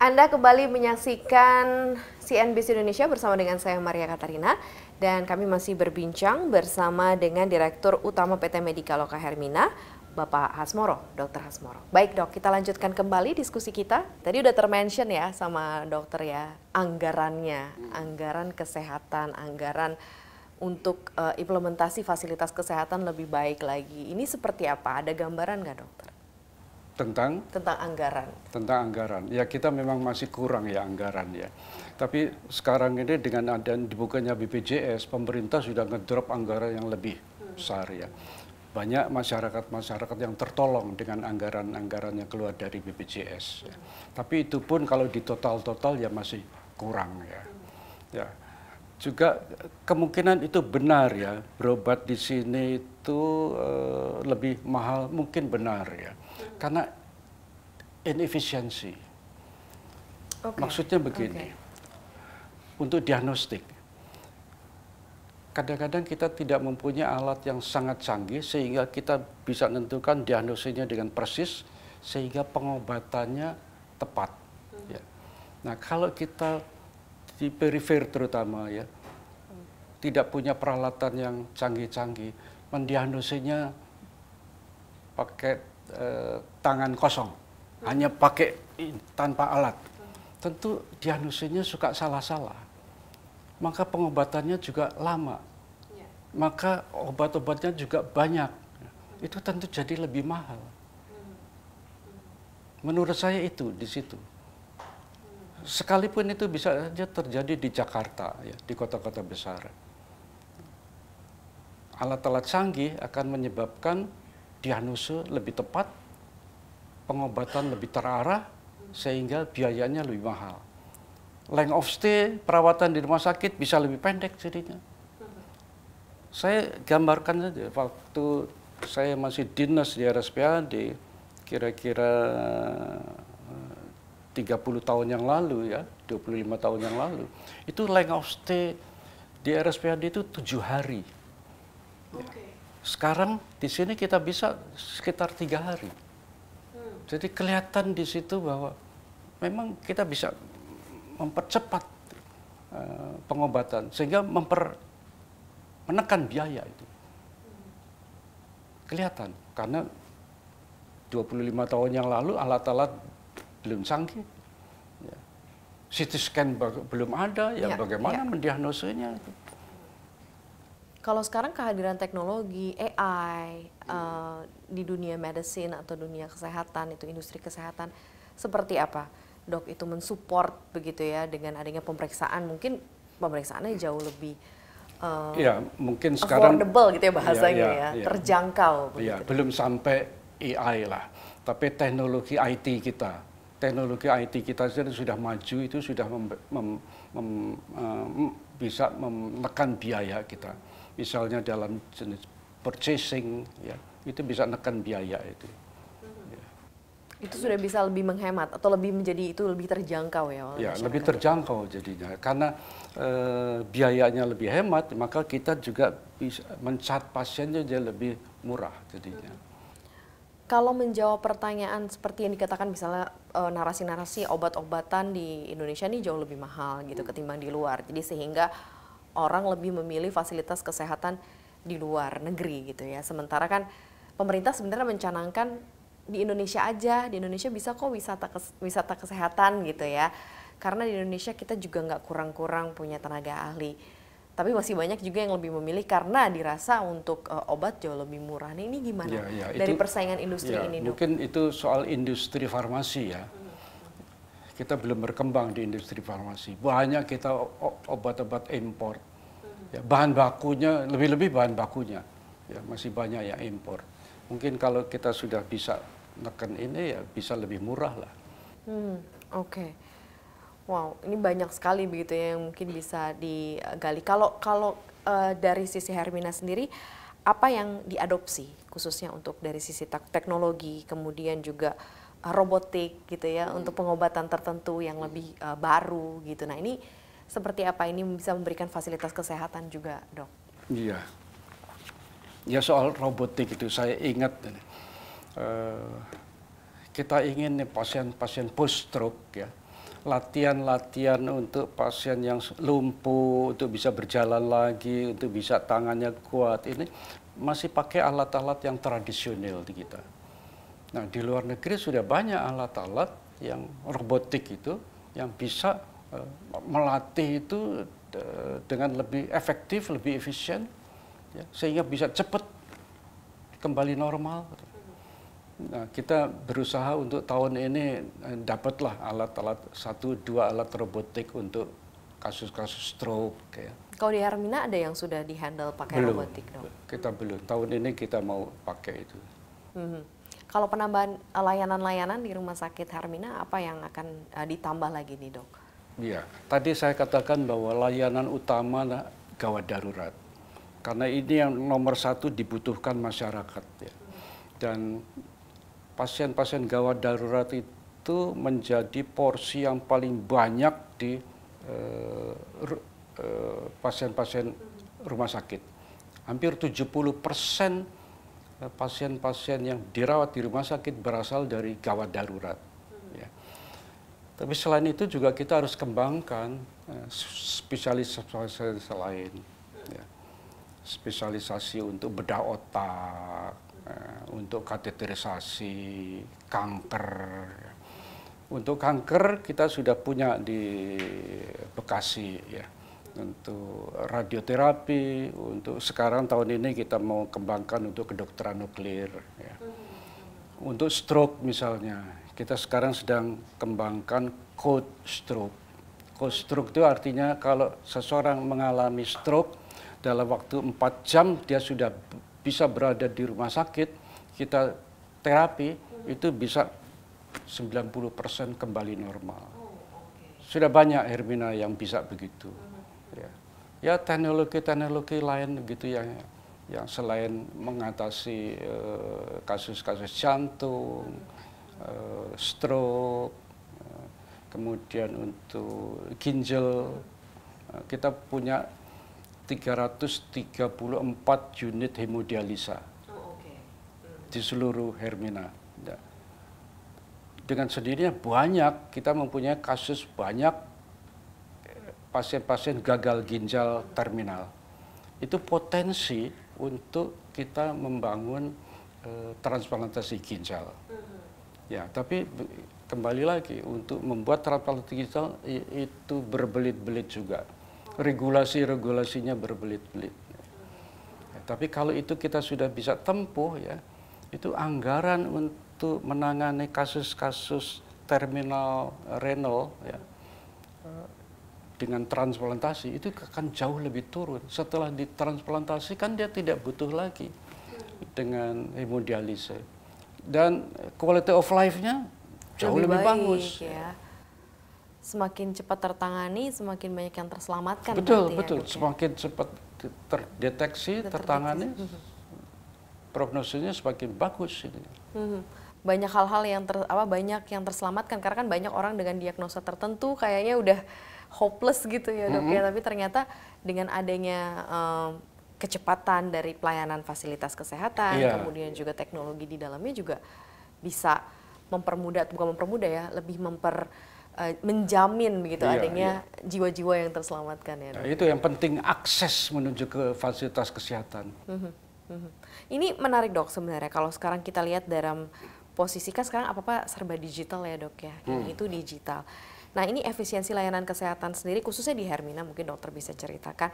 Anda kembali menyaksikan CNBC Indonesia bersama dengan saya Maria Katarina dan kami masih berbincang bersama dengan Direktur Utama PT Medika Loka Hermina, Bapak Hasmoro, Dr. Hasmoro. Baik dok, kita lanjutkan kembali diskusi kita. Tadi udah termention ya sama dokter ya, anggarannya, anggaran kesehatan, anggaran untuk implementasi fasilitas kesehatan lebih baik lagi. Ini seperti apa? Ada gambaran nggak dokter? Tentang anggaran. Tentang anggaran. Ya kita memang masih kurang ya anggaran ya. Tapi sekarang ini dengan adanya dibukanya BPJS, pemerintah sudah ngedrop anggaran yang lebih besar ya. Banyak masyarakat yang tertolong dengan anggaran-anggaran yang keluar dari BPJS. Ya. Tapi itu pun kalau di total ya masih kurang ya. Ya. Juga kemungkinan itu benar ya, berobat di sini itu lebih mahal, mungkin benar ya. Karena inefisiensi. Maksudnya begini, untuk diagnostik. Kadang-kadang kita tidak mempunyai alat yang sangat canggih sehingga kita bisa menentukan diagnosisnya dengan persis sehingga pengobatannya tepat. Ya. Nah kalau kita di perifer terutama ya, tidak punya peralatan yang canggih-canggih, mendiagnosisnya pakai tangan kosong, hanya pakai tanpa alat. Tentu diagnosisnya suka salah-salah, maka pengobatannya juga lama, maka obat-obatnya juga banyak. Itu tentu jadi lebih mahal. Menurut saya itu di situ. Sekalipun itu bisa saja terjadi di Jakarta, ya, di kota-kota besar. Alat-alat canggih akan menyebabkan diagnosis lebih tepat, pengobatan lebih terarah, sehingga biayanya lebih mahal. Length of stay, perawatan di rumah sakit bisa lebih pendek jadinya. Saya gambarkan saja, waktu saya masih dinas di RSPAD, kira-kira 30 tahun yang lalu ya, 25 tahun yang lalu, itu length of stay di RSPAD itu 7 hari. Ya. Sekarang di sini kita bisa sekitar 3 hari. Jadi kelihatan di situ bahwa memang kita bisa mempercepat pengobatan sehingga menekan biaya itu. Kelihatan karena 25 tahun yang lalu alat-alat belum canggih. Ya. CT scan belum ada, ya bagaimana mendiagnosisnya itu. Kalau sekarang kehadiran teknologi, AI, di dunia medicine atau dunia kesehatan, itu industri kesehatan, seperti apa dok itu mensupport begitu ya dengan adanya pemeriksaan, mungkin pemeriksaannya jauh lebih ya, mungkin sekarang affordable gitu ya bahasanya terjangkau. Ya, belum sampai AI lah, tapi teknologi IT kita sudah maju, itu sudah bisa menekan biaya kita. Misalnya dalam jenis purchasing, ya, itu bisa menekan biaya itu. Ya. Itu sudah bisa lebih menghemat atau lebih menjadi itu lebih terjangkau ya? Ya, lebih terjangkau jadinya. Karena biayanya lebih hemat, maka kita juga bisa men-charge pasiennya jadi lebih murah jadinya. Kalau menjawab pertanyaan seperti yang dikatakan misalnya narasi-narasi obat-obatan di Indonesia ini jauh lebih mahal gitu ketimbang di luar. Jadi sehingga orang lebih memilih fasilitas kesehatan di luar negeri gitu ya. Sementara kan pemerintah sebenarnya mencanangkan di Indonesia aja, di Indonesia bisa kok wisata kesehatan gitu ya. Karena di Indonesia kita juga nggak kurang-kurang punya tenaga ahli. Tapi masih banyak juga yang lebih memilih karena dirasa untuk obat jauh lebih murah. Nah, ini gimana dari persaingan industri ini dok? Mungkin itu soal industri farmasi ya. Kita belum berkembang di industri farmasi. Banyak kita obat-obat impor. Ya, bahan bakunya, lebih-lebih bahan bakunya. Ya, masih banyak yang impor. Mungkin kalau kita sudah bisa neken ini ya bisa lebih murah lah. Oke. Wow, ini banyak sekali begitu ya yang mungkin bisa digali. Kalau dari sisi Hermina sendiri, apa yang diadopsi khususnya untuk dari sisi teknologi, kemudian juga robotik gitu ya, untuk pengobatan tertentu yang lebih baru gitu. Nah ini seperti apa ini bisa memberikan fasilitas kesehatan juga dok? Iya, ya soal robotik itu saya ingat kita ingin nih pasien-pasien post stroke ya, latihan-latihan untuk pasien yang lumpuh, untuk bisa berjalan lagi, untuk bisa tangannya kuat, ini masih pakai alat-alat yang tradisional di kita. Nah, di luar negeri sudah banyak alat-alat yang robotik itu, yang bisa melatih itu dengan lebih efektif, lebih efisien, ya, sehingga bisa cepat kembali normal. Nah, kita berusaha untuk tahun ini dapatlah alat-alat 1-2 alat robotik untuk kasus-kasus stroke. Ya. Kalau di Hermina ada yang sudah dihandle pakai Belum, robotik, Dok? kita belum. Tahun ini kita mau pakai itu. Kalau penambahan layanan-layanan di Rumah Sakit Hermina, apa yang akan ditambah lagi nih, Dok? Iya, tadi saya katakan bahwa layanan utama gawat darurat. Karena ini yang nomor 1 dibutuhkan masyarakat. Ya. Dan pasien-pasien gawat darurat itu menjadi porsi yang paling banyak di pasien-pasien rumah sakit. Hampir 70% pasien-pasien yang dirawat di rumah sakit berasal dari gawat darurat. Ya. Tapi selain itu juga kita harus kembangkan spesialisasi lain. Ya. Spesialisasi untuk bedah otak, untuk kateterisasi, kanker. Untuk kanker kita sudah punya di Bekasi, ya. Untuk radioterapi, untuk sekarang tahun ini kita mau kembangkan untuk kedokteran nuklir. Ya. Untuk stroke misalnya, kita sekarang sedang kembangkan code stroke. Code stroke itu artinya kalau seseorang mengalami stroke, dalam waktu 4 jam dia sudah bisa berada di rumah sakit, kita terapi, itu bisa 90% kembali normal. Sudah banyak Hermina yang bisa begitu. Ya teknologi-teknologi lain gitu yang selain mengatasi kasus-kasus jantung, stroke, kemudian untuk ginjal, kita punya 334 unit hemodialisa di seluruh Hermina. Dengan sendirinya banyak, kita mempunyai kasus banyak pasien-pasien gagal ginjal terminal. Itu potensi untuk kita membangun transplantasi ginjal. Ya, tapi kembali lagi untuk membuat transplantasi ginjal itu berbelit-belit juga. Regulasinya berbelit-belit. Ya, tapi kalau itu kita sudah bisa tempuh, ya, itu anggaran untuk menangani kasus-kasus terminal renal, ya, dengan transplantasi itu akan jauh lebih turun. Setelah ditransplantasi kan dia tidak butuh lagi dengan hemodialisa. Dan quality of life-nya jauh lebih bagus. Ya. Semakin cepat tertangani, semakin banyak yang terselamatkan. Betul. Ya, semakin cepat terdeteksi, tertangani, prognosisnya semakin bagus. Banyak hal-hal yang banyak yang terselamatkan karena kan banyak orang dengan diagnosa tertentu kayaknya udah hopeless gitu ya, Dok, ya. Tapi ternyata dengan adanya kecepatan dari pelayanan fasilitas kesehatan, kemudian juga teknologi di dalamnya juga bisa mempermudah, bukan mempermudah ya, lebih menjamin begitu adanya jiwa-jiwa yang terselamatkan ya, Dok. Nah, itu yang penting, akses menuju ke fasilitas kesehatan. Ini menarik, Dok, sebenarnya kalau sekarang kita lihat dalam posisi kan sekarang apa-apa serba digital ya, Dok, ya. Ini itu digital. Nah, ini efisiensi layanan kesehatan sendiri khususnya di Hermina, mungkin dokter bisa ceritakan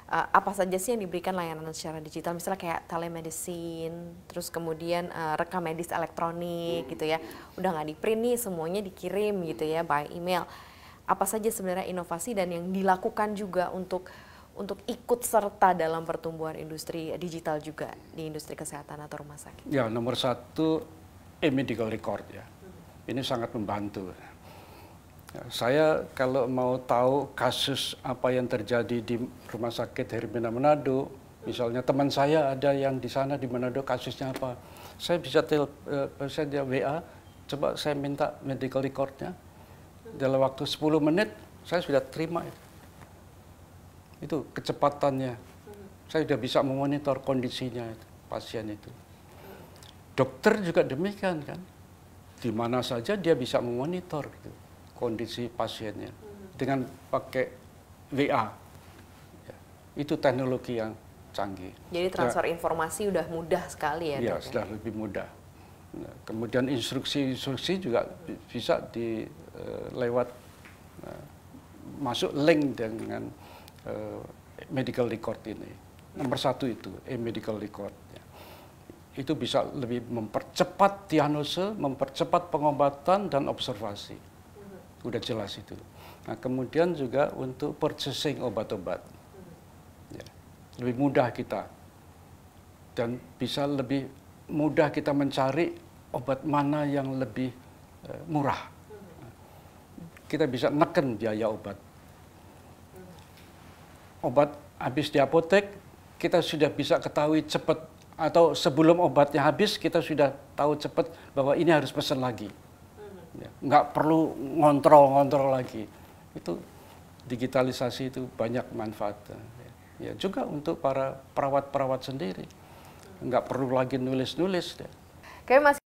apa saja sih yang diberikan layanan secara digital, misalnya kayak telemedicine, terus kemudian rekam medis elektronik gitu ya, udah nggak di print nih, semuanya dikirim gitu ya by email. Apa saja sebenarnya inovasi dan yang dilakukan juga untuk ikut serta dalam pertumbuhan industri digital juga di industri kesehatan atau rumah sakit? Ya, nomor 1 e-medical record ya, ini sangat membantu. Saya kalau mau tahu kasus apa yang terjadi di Rumah Sakit Hermina Manado, misalnya teman saya ada yang di sana di Manado kasusnya apa, saya bisa saya WA, coba saya minta medical recordnya, dalam waktu 10 menit saya sudah terima itu. Itu kecepatannya, saya sudah bisa memonitor kondisinya pasien itu. Dokter juga demikian kan, di mana saja dia bisa memonitor gitu kondisi pasiennya dengan pakai WA. Ya, itu teknologi yang canggih. Jadi transfer informasi udah mudah sekali ya, Ya, Dok? sudah lebih mudah. Nah, kemudian instruksi-instruksi juga bisa lewat masuk link dengan medical record ini. Nomor satu itu medical record. Ya. Itu bisa lebih mempercepat diagnosa, mempercepat pengobatan dan observasi. Udah jelas itu. Nah, kemudian juga untuk purchasing obat-obat. Ya. Lebih mudah kita dan bisa lebih mudah kita mencari obat mana yang lebih murah. Kita bisa neken biaya obat. Obat habis di apotek, kita sudah bisa ketahui cepat, atau sebelum obatnya habis kita sudah tahu cepat bahwa ini harus pesan lagi. Ya, nggak perlu ngontrol lagi. Itu digitalisasi itu banyak manfaatnya. Ya, juga untuk para perawat-perawat sendiri. Nggak perlu lagi nulis-nulis. Kayak masih